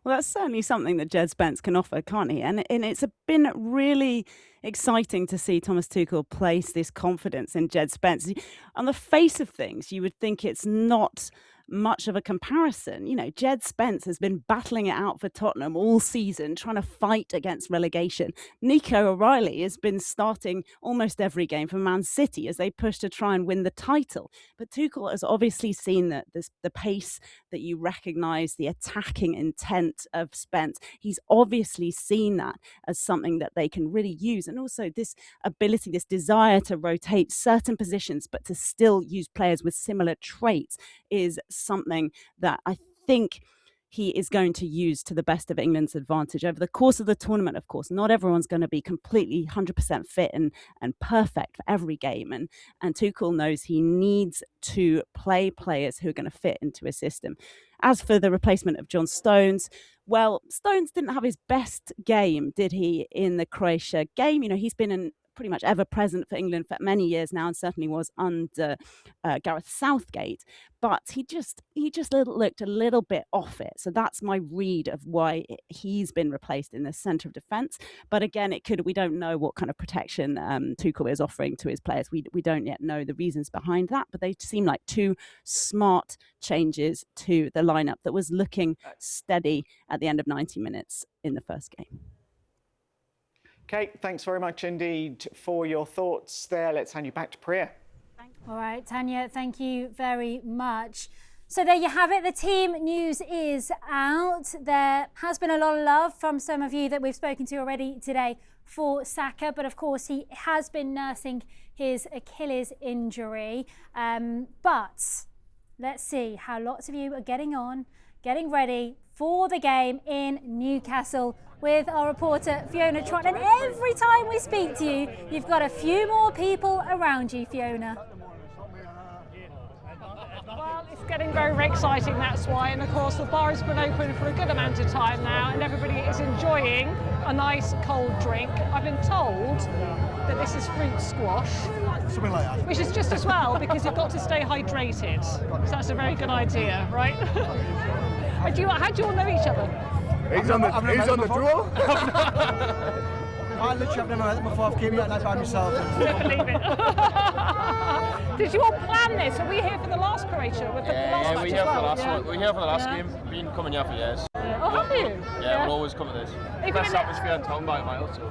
Well, that's certainly something that Jed Spence can offer, can't he? And it's been really exciting to see Thomas Tuchel place this confidence in Jed Spence. On the face of things, you would think it's not much of a comparison. You know, Jed Spence has been battling it out for Tottenham all season, trying to fight against relegation. Nico O'Reilly has been starting almost every game for Man City as they push to try and win the title. But Tuchel has obviously seen that the pace that you recognise, the attacking intent of Spence. He's obviously seen that as something that they can really use. And also this ability, this desire to rotate certain positions, but to still use players with similar traits is something that I think he is going to use to the best of England's advantage over the course of the tournament. Of course, not everyone's going to be completely 100% fit and perfect for every game. And Tuchel knows he needs to play players who are going to fit into his system. As for the replacement of John Stones, well, Stones didn't have his best game, did he, in the Croatia game? You know, he's been pretty much ever present for England for many years now, and certainly was under Gareth Southgate. But he just looked a little bit off it. So that's my read of why he's been replaced in the centre of defence. But again, we don't know what kind of protection Tuchel is offering to his players. We don't yet know the reasons behind that, but they seem like 2 smart changes to the lineup that was looking steady at the end of 90 minutes in the first game. Kate, thanks very much indeed for your thoughts there. Let's hand you back to Priya. All right, Tanya, thank you very much. So there you have it. The team news is out. There has been a lot of love from some of you that we've spoken to already today for Saka, but of course he has been nursing his Achilles injury. But let's see how lots of you are getting ready for the game in Newcastle with our reporter Fiona Trott. And every time we speak to you, you've got a few more people around you, Fiona. Well, it's getting very, very exciting, that's why. And of course, the bar has been open for a good amount of time now, and everybody is enjoying a nice cold drink. I've been told that this is fruit squash. Something like that. Which is just as well, because you've got to stay hydrated. So that's a very good idea, right? How do you all know each other? He's on the draw. I literally have never met them before. I've came here by myself. Don't believe it. Did you all plan this? Were we here for the last Croatia? We're here for the last game. Been coming here for years. Oh, have you? Yeah, we'll always come to this. Best atmosphere in town by a mile, so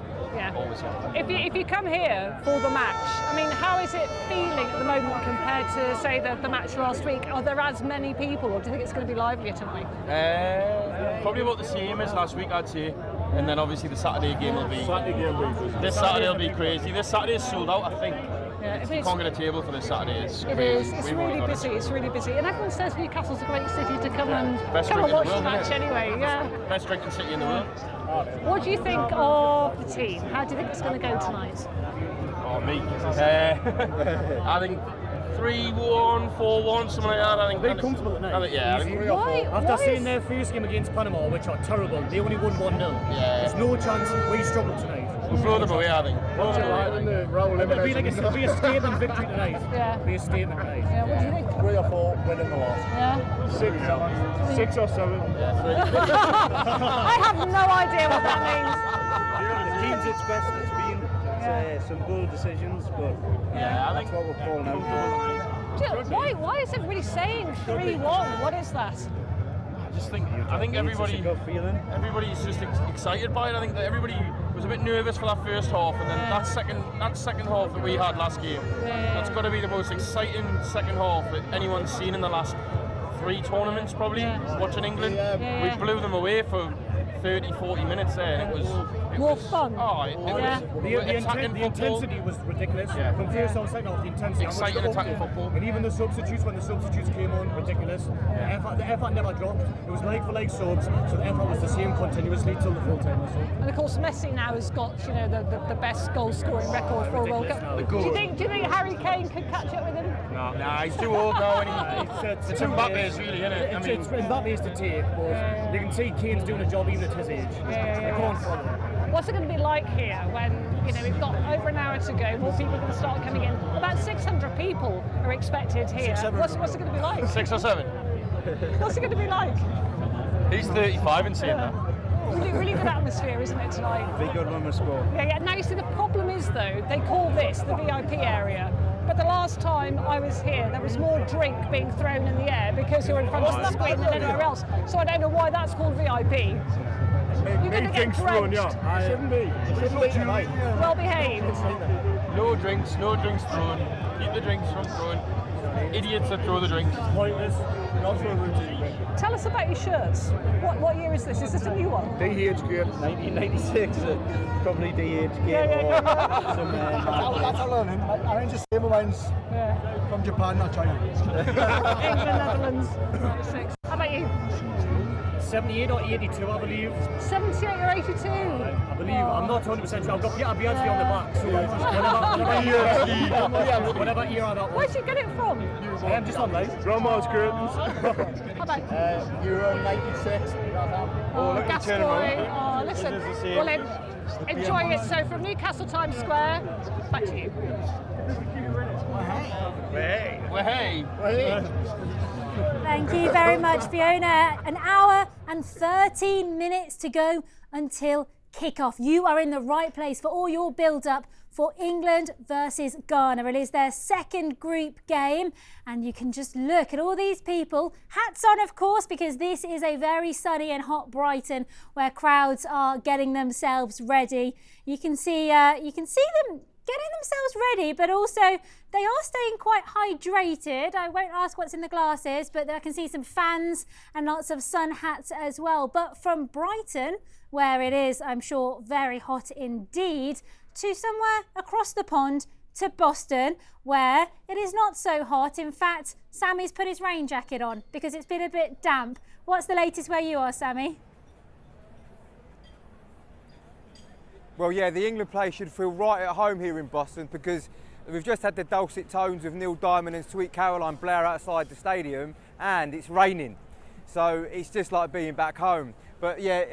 always come. If you come here for the match, I mean, how is it feeling at the moment compared to, say, the match last week? Are there as many people, or do you think it's going to be livelier tonight? Probably about the same as last week, I'd say. And then obviously the Saturday game will be. This Saturday will be crazy. This Saturday is sold out, I think. Yeah, you can't get a table for this Saturday. It's it crazy. is. It's really busy. It's really busy, and everyone says Newcastle's a great city to come and Best come and drink watch in the the world, match isn't it? anyway. Yeah. Best drinking city in the world. What do you think of the team? How do you think it's going to go tonight? Oh, me. I think 3-1, 4-1, something like that. I think very comfortable tonight. I think 3 or 4. After seeing their first game against Panama, which are terrible, they only won 1-0. Yeah. There's no chance we struggle tonight. We'll blow them away, I think. It'll be like it'll be a statement victory tonight. Yeah. It'll be a statement tonight. Yeah. What do you think? 3 or 4 winning the loss. Yeah. 6 or 7. I have no idea what that means. The team's its best. It's been some bold decisions, but that's what we're calling out. Why is everybody saying 3-1? What is that? I think everybody's just excited by it. I think that everybody was a bit nervous for that first half, and then that second half that we had last game, that's got to be the most exciting second half that anyone's seen in the last 3 tournaments probably. Watching England, we blew them away for 30-40 minutes there, and it was more fun. The intensity was ridiculous. From first half, second half, the intensity. Exciting attacking football. And even the substitutes, when the substitutes came on, ridiculous. The effort never dropped. It was like for like subs, so the effort was the same continuously till the full time. And of course, Messi now has got the best goal scoring record for a World Cup. Do you think Harry Kane could catch up with him? No, he's too old now, and it's Mbappe's really, isn't it? It's Mbappe's to take, but you can see Kane's doing a job even at his age. They can't follow. What's it going to be like here when we've got over an hour to go? More people are going to start coming in. About 600 people are expected here. What's it going to be like? 6 or 7. What's it going to be like? He's 35 and saying that. Really good atmosphere, isn't it, tonight? Big good when we score. Yeah. Now you see, the problem is though, they call this the VIP area. But the last time I was here, there was more drink being thrown in the air because you're in front of the screen than anywhere else. So I don't know why that's called VIP. You're going to get drenched. Shouldn't be. Shouldn't be tonight. Well behaved. No drinks thrown. Keep the drinks from throwing. Idiots that throw the drinks. Pointless. Not for a routine. Tell us about your shirts. What year is this? Is this a new one? DH gear. 1996. Probably DH gear. That's a learning. I just say mine's from Japan, not China. England, Netherlands. 96. How about you? 78 or 82, I believe. 78 or 82? I believe. I'm not 100% sure. I've got Peter Biersley on the back, so whatever year I got. Where'd you get it from? Just online. Grandma's curtains. How about Euro 96. Gascoigne. Oh, listen. Well, enjoy it. So from Newcastle Times Square, back to you. Hey. Thank you very much, Fiona. An hour and 13 minutes to go until kickoff. You are in the right place for all your build-up for England versus Ghana. It is their second group game, and you can just look at all these people. Hats on, of course, because this is a very sunny and hot Brighton where crowds are getting themselves ready. You can see them getting themselves ready, but also they are staying quite hydrated. I won't ask what's in the glasses, but I can see some fans and lots of sun hats as well. But from Brighton, where it is, I'm sure, very hot indeed, to somewhere across the pond to Boston, where it is not so hot. In fact, Sammy's put his rain jacket on because it's been a bit damp. What's the latest where you are, Sammy? Well, yeah, the England players should feel right at home here in Boston because we've just had the dulcet tones of Neil Diamond and Sweet Caroline blare outside the stadium, and it's raining. So it's just like being back home. But yeah,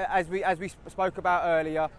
as we spoke about earlier,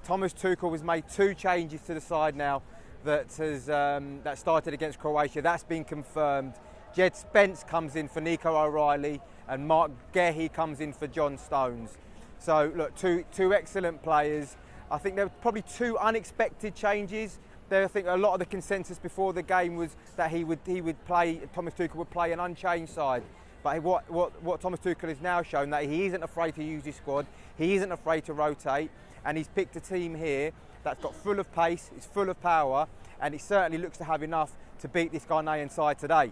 Thomas Tuchel has made 2 changes to the side now that started against Croatia. That's been confirmed. Jed Spence comes in for Nico O'Reilly, and Mark Gehi comes in for John Stones. So look, two excellent players. I think there were probably 2 unexpected changes. I think a lot of the consensus before the game was that Thomas Tuchel would play an unchanged side. But what Thomas Tuchel has now shown, that he isn't afraid to use his squad, he isn't afraid to rotate, and he's picked a team here that's got full of pace, it's full of power, and it certainly looks to have enough to beat this Ghanaian side today.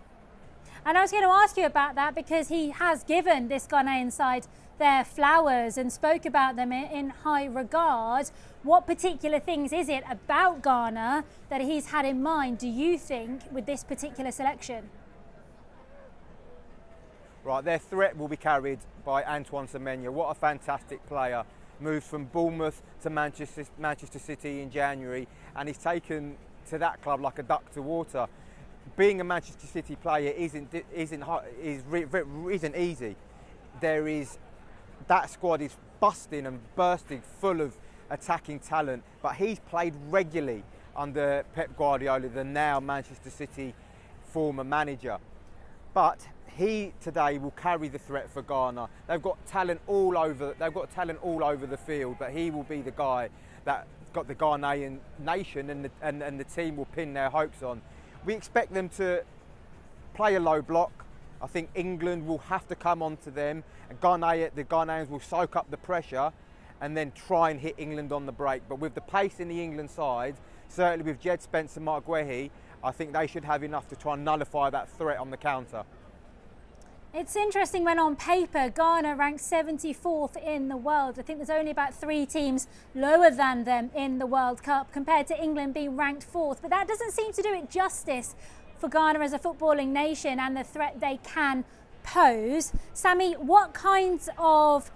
And I was going to ask you about that because he has given this Ghanaian side their flowers and spoke about them in high regard. What particular things is it about Ghana that he's had in mind, do you think, with this particular selection? Right, their threat will be carried by Antoine Semenyo. What a fantastic player. Moved from Bournemouth to Manchester City in January, and he's taken to that club like a duck to water. Being a Manchester City player isn't easy. That squad is busting and bursting full of attacking talent, but he's played regularly under Pep Guardiola, the now Manchester City former manager. But he today will carry the threat for Ghana. They've got talent all over. They've got talent all over the field, but he will be the guy that got the Ghanaian nation and the team will pin their hopes on. We expect them to play a low block. I think England will have to come onto them, and the Ghanaians will soak up the pressure and then try and hit England on the break. But with the pace in the England side, certainly with Jed Spence and Mark Guehi, I think they should have enough to try and nullify that threat on the counter. It's interesting when on paper Ghana ranks 74th in the world. I think there's only about 3 teams lower than them in the World Cup compared to England being ranked 4th. But that doesn't seem to do it justice for Ghana as a footballing nation and the threat they can pose. Sammy, what kinds of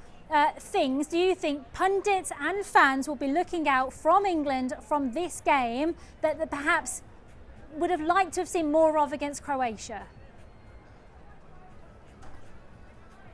things do you think pundits and fans will be looking out from England from this game that perhaps would have liked to have seen more of against Croatia?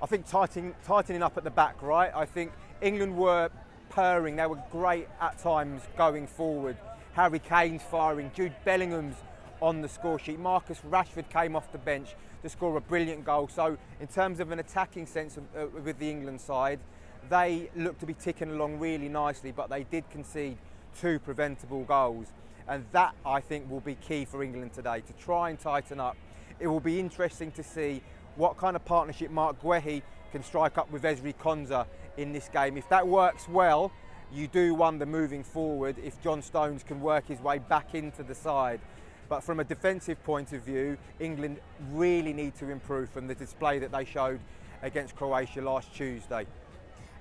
I think tightening up at the back, right? I think England were purring, they were great at times going forward. Harry Kane's firing, Jude Bellingham's on the score sheet. Marcus Rashford came off the bench to score a brilliant goal. So in terms of an attacking sense with the England side, they look to be ticking along really nicely, but they did concede 2 preventable goals. And that, I think, will be key for England today, to try and tighten up. It will be interesting to see what kind of partnership Mark Guehi can strike up with Ezri Konsa in this game. If that works well, you do wonder moving forward if John Stones can work his way back into the side. But from a defensive point of view, England really need to improve from the display that they showed against Croatia last Tuesday.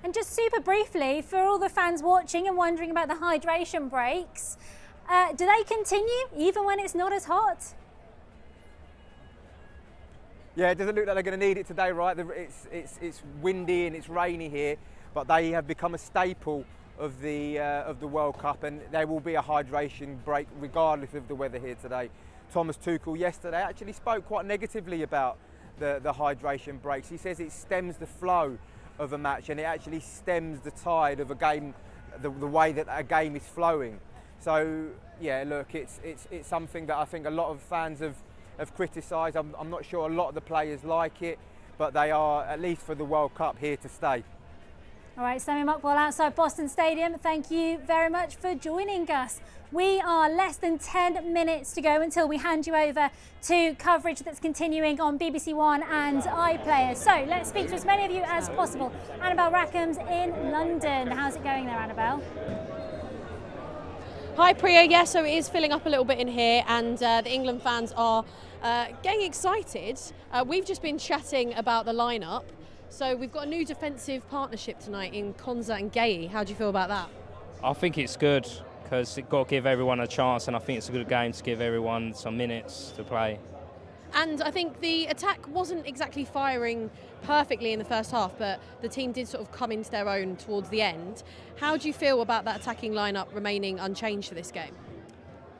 And just super briefly, for all the fans watching and wondering about the hydration breaks, do they continue even when it's not as hot? Yeah, it doesn't look like they're going to need it today, right? It's windy and it's rainy here, but they have become a staple of the World Cup, and there will be a hydration break regardless of the weather here today. Thomas Tuchel yesterday actually spoke quite negatively about the hydration breaks. He says it stems the flow of a match, and it actually stems the tide of a game, the way that a game is flowing. So yeah, look, it's something that I think a lot of fans have criticised. I'm not sure a lot of the players like it, but they are, at least for the World Cup, here to stay. All right, Sammy Muckwell outside Boston Stadium, thank you very much for joining us. We are less than 10 minutes to go until we hand you over to coverage that's continuing on BBC One and iPlayer. So let's speak to as many of you as possible. Annabelle Rackham's in London. How's it going there, Annabelle? Hi Priya, yeah, so it is filling up a little bit in here, and the England fans are getting excited. We've just been chatting about the lineup. So we've got a new defensive partnership tonight in Konsa and Guehi. How do you feel about that? I think it's good because it's got to give everyone a chance, and I think it's a good game to give everyone some minutes to play. And I think the attack wasn't exactly firing perfectly in the first half, but the team did sort of come into their own towards the end. How do you feel about that attacking lineup remaining unchanged for this game?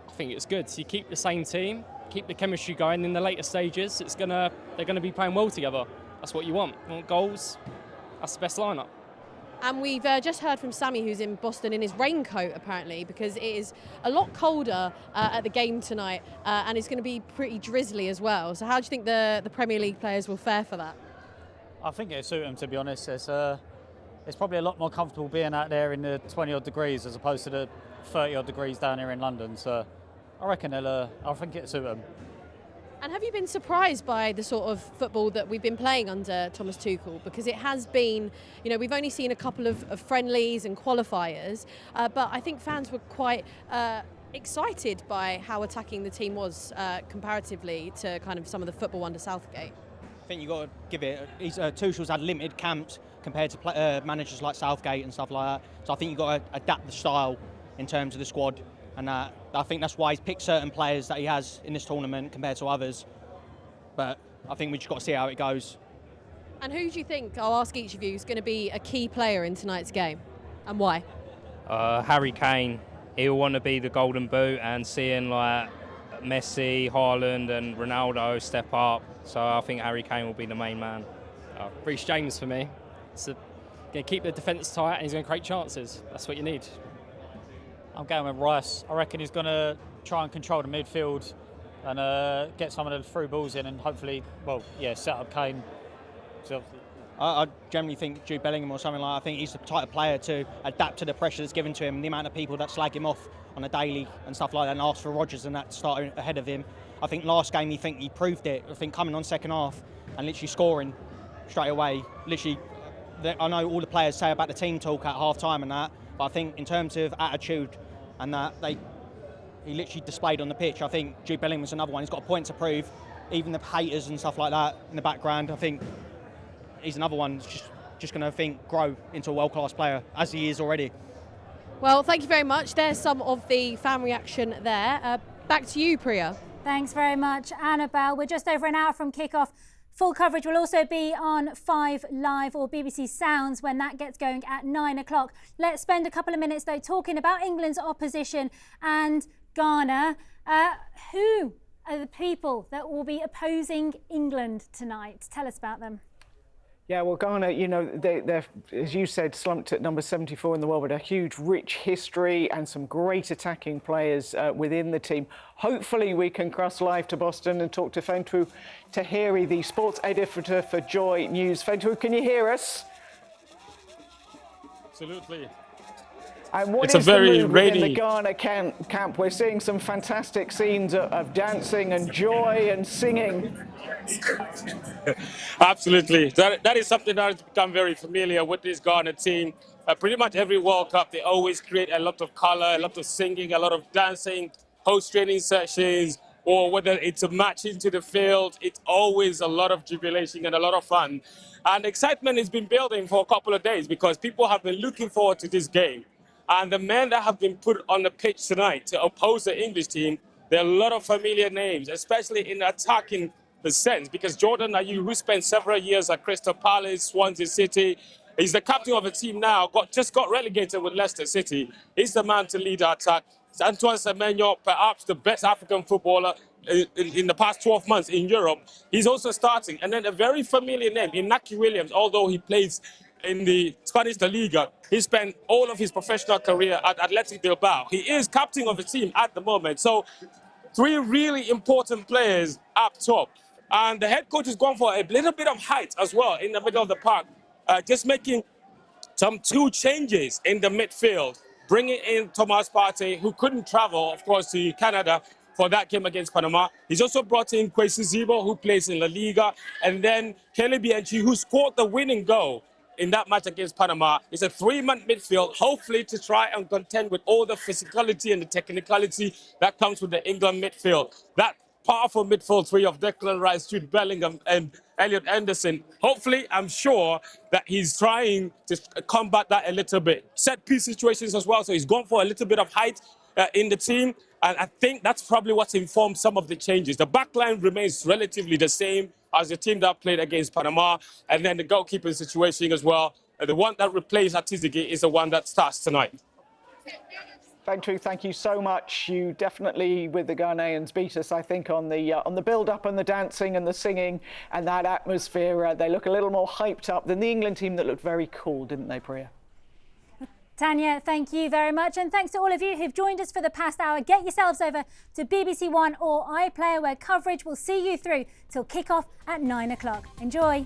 I think it's good. You keep the same team, keep the chemistry going in the later stages. They're gonna be playing well together. That's what you want. You want goals. That's the best lineup. And we've just heard from Sammy, who's in Boston in his raincoat apparently, because it is a lot colder at the game tonight, and it's going to be pretty drizzly as well. So how do you think the Premier League players will fare for that? I think it'll suit them, to be honest. It's probably a lot more comfortable being out there in the 20-odd degrees as opposed to the 30-odd degrees down here in London. So I reckon I think it'll suit them. And have you been surprised by the sort of football that we've been playing under Thomas Tuchel? Because it has been, you know, we've only seen a couple of friendlies and qualifiers, but I think fans were quite excited by how attacking the team was comparatively to kind of some of the football under Southgate. I think you've got to give it, Tuchel's had limited camps compared to managers like Southgate and stuff like that. So I think you've got to adapt the style in terms of the squad. And I think that's why he's picked certain players that he has in this tournament compared to others. But I think we just got to see how it goes. And who do you think, I'll ask each of you, is going to be a key player in tonight's game, and why? Harry Kane. He'll want to be the golden boot, and seeing like Messi, Haaland and Ronaldo step up. So I think Harry Kane will be the main man. Reece James for me. He's going to keep the defence tight and he's going to create chances. That's what you need. I'm going with Rice. I reckon he's going to try and control the midfield and get some of the through balls in and hopefully, set up Kane. So, I generally think Jude Bellingham or something like that. I think he's the type of player to adapt to the pressure that's given to him, the amount of people that slag him off on a daily and stuff like that and ask for Rodgers and that to start ahead of him. I think last game he proved it. I think coming on second half and literally scoring straight away. Literally, I know all the players say about the team talk at half time and that, but I think in terms of attitude and that, he literally displayed on the pitch. I think Jude Bellingham was another one. He's got a point to prove. Even the haters and stuff like that in the background, I think he's another one just going to grow into a world-class player, as he is already. Well, thank you very much. There's some of the fan reaction there. Back to you, Priya. Thanks very much, Annabelle. We're just over an hour from kick-off. Full coverage will also be on 5 Live or BBC Sounds when that gets going at 9 o'clock. Let's spend a couple of minutes, though, talking about England's opposition and Ghana. Who are the people that will be opposing England tonight? Tell us about them. Yeah, well, Ghana, you know, they're, as you said, slumped at number 74 in the world, but a huge, rich history and some great attacking players within the team. Hopefully we can cross live to Boston and talk to Fentu Tahiri, the sports editor for Joy News. Fentu, can you hear us? Absolutely. And what it's is a very the mood rainy... in the Ghana camp? We're seeing some fantastic scenes of dancing and joy and singing. Absolutely. That is something that has become very familiar with this Ghana team. Pretty much every World Cup, they always create a lot of colour, a lot of singing, a lot of dancing, post-training sessions, or whether it's a match into the field, it's always a lot of jubilation and a lot of fun. And excitement has been building for a couple of days because people have been looking forward to this game. And the men that have been put on the pitch tonight to oppose the English team, there are a lot of familiar names, especially in attacking the sense, because Jordan Ayew, who spent several years at Crystal Palace, Swansea City, he's the captain of the team now, just got relegated with Leicester City. He's the man to lead our attack. Antoine Semenyo, perhaps the best African footballer in the past 12 months in Europe. He's also starting. And then a very familiar name, Inaki Williams, although he plays in the Spanish La Liga. He spent all of his professional career at Athletic Bilbao. He is captain of the team at the moment. So 3 really important players up top. And the head coach has gone for a little bit of height as well in the middle of the park, just making 2 changes in the midfield, bringing in Thomas Partey, who couldn't travel, of course, to Canada for that game against Panama. He's also brought in Kwesi Zibo, who plays in La Liga, and then Kelly Bianchi, who scored the winning goal in that match against Panama. It's a 3-man midfield, hopefully to try and contend with all the physicality and the technicality that comes with the England midfield. That powerful midfield 3 of Declan Rice, Jude Bellingham and Elliot Anderson. Hopefully, I'm sure that he's trying to combat that a little bit. Set piece situations as well, so he's gone for a little bit of height in the team. And I think that's probably what's informed some of the changes. The back line remains relatively the same as the team that played against Panama. And then the goalkeeping situation as well. The one that replaced Atizigi is the one that starts tonight. Fentu, thank you so much. You definitely, with the Ghanaians, beat us, I think, on the build-up and the dancing and the singing and that atmosphere. They look a little more hyped up than the England team that looked very cool, didn't they, Priya? Tanya, thank you very much. And thanks to all of you who've joined us for the past hour. Get yourselves over to BBC One or iPlayer, where coverage will see you through till kick-off at 9 o'clock. Enjoy.